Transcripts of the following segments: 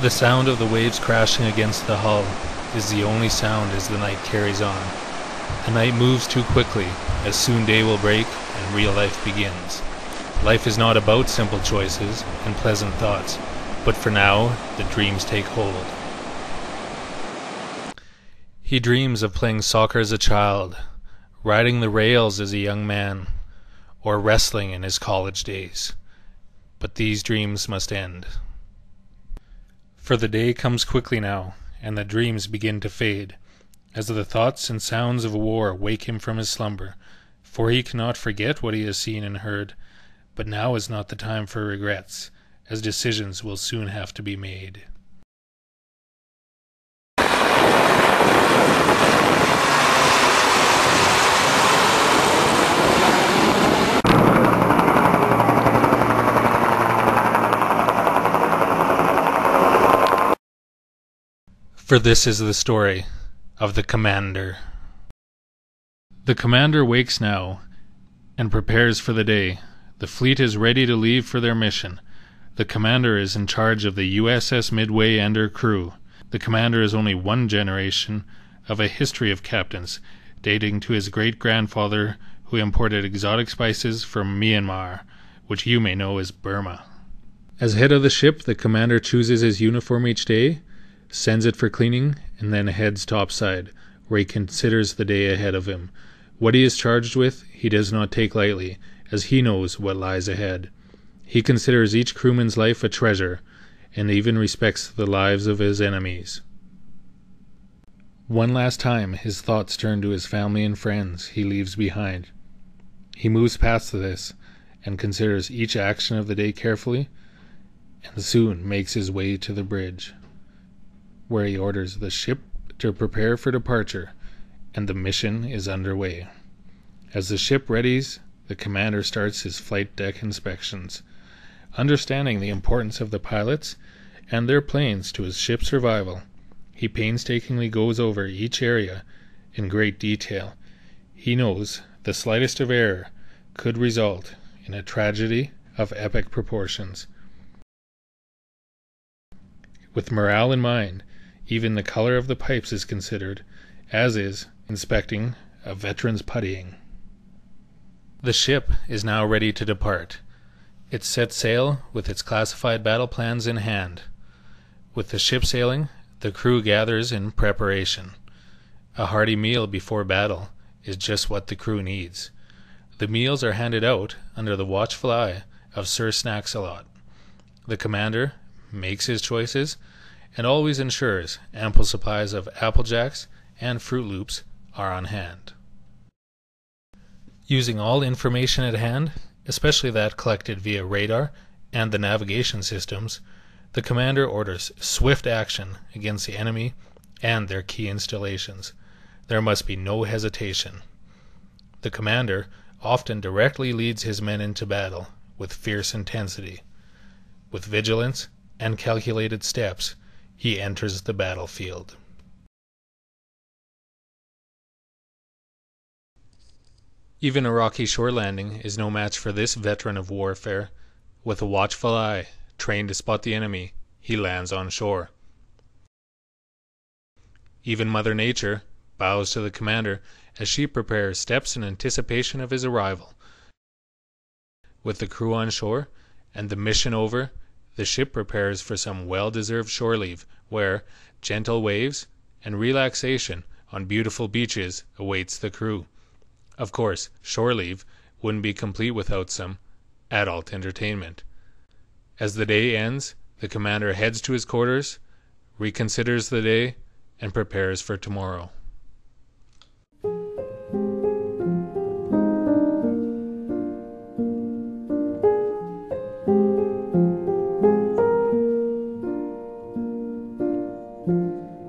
The sound of the waves crashing against the hull is the only sound as the night carries on. The night moves too quickly, as soon day will break and real life begins. Life is not about simple choices and pleasant thoughts, but for now, the dreams take hold. He dreams of playing soccer as a child, riding the rails as a young man, or wrestling in his college days. But these dreams must end. For the day comes quickly now, and the dreams begin to fade, as the thoughts and sounds of war wake him from his slumber, for he cannot forget what he has seen and heard, but now is not the time for regrets, as decisions will soon have to be made. For this is the story of the Commander. The Commander wakes now and prepares for the day. The fleet is ready to leave for their mission. The Commander is in charge of the USS Midway and her crew. The Commander is only one generation of a history of captains, dating to his great-grandfather who imported exotic spices from Myanmar, which you may know as Burma. As head of the ship, the Commander chooses his uniform each day, sends it for cleaning, and then heads topside, where he considers the day ahead of him. What he is charged with, he does not take lightly, as he knows what lies ahead. He considers each crewman's life a treasure, and even respects the lives of his enemies. One last time, his thoughts turn to his family and friends he leaves behind. He moves past this, and considers each action of the day carefully, and soon makes his way to the bridge, where he orders the ship to prepare for departure, and the mission is underway. As the ship readies, the Commander starts his flight deck inspections. Understanding the importance of the pilots and their planes to his ship's survival, he painstakingly goes over each area in great detail. He knows the slightest of error could result in a tragedy of epic proportions. With morale in mind, even the color of the pipes is considered, as is inspecting a veteran's puttying. The ship is now ready to depart. It sets sail with its classified battle plans in hand. With the ship sailing, the crew gathers in preparation. A hearty meal before battle is just what the crew needs. The meals are handed out under the watchful eye of Sir Snacks-a-Lot. The Commander makes his choices and always ensures ample supplies of Apple Jacks and Fruit Loops are on hand. Using all information at hand, especially that collected via radar and the navigation systems, the Commander orders swift action against the enemy and their key installations. There must be no hesitation. The Commander often directly leads his men into battle with fierce intensity. With vigilance and calculated steps, he enters the battlefield. Even a rocky shore landing is no match for this veteran of warfare. With a watchful eye, trained to spot the enemy, he lands on shore. Even Mother Nature bows to the Commander as she prepares steps in anticipation of his arrival. With the crew on shore and the mission over, the ship prepares for some well-deserved shore leave, where gentle waves and relaxation on beautiful beaches awaits the crew. Of course, shore leave wouldn't be complete without some adult entertainment. As the day ends, the Commander heads to his quarters, reconsiders the day, and prepares for tomorrow.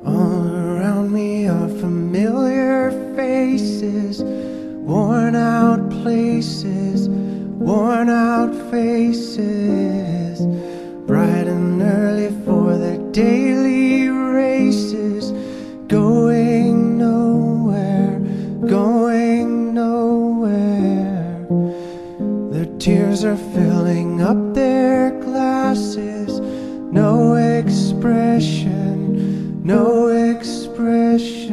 All around me are familiar faces, worn out places, worn out faces, bright and early for their daily races, going nowhere, going nowhere. Their tears are filling up their glasses, no way expression, no expression.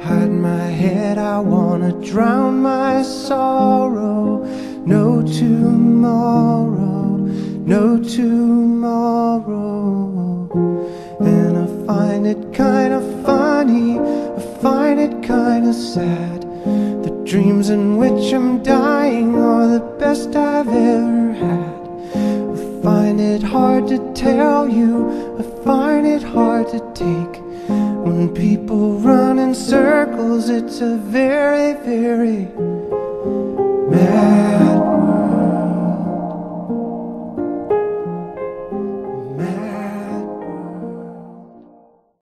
Hide my head, I wanna drown my sorrow. No tomorrow, no tomorrow. And I find it kinda funny, I find it kinda sad. The dreams in which I'm dying are the best I've ever had. I find it hard to tell you, I find it hard to take. When people run in circles, it's a very, very mad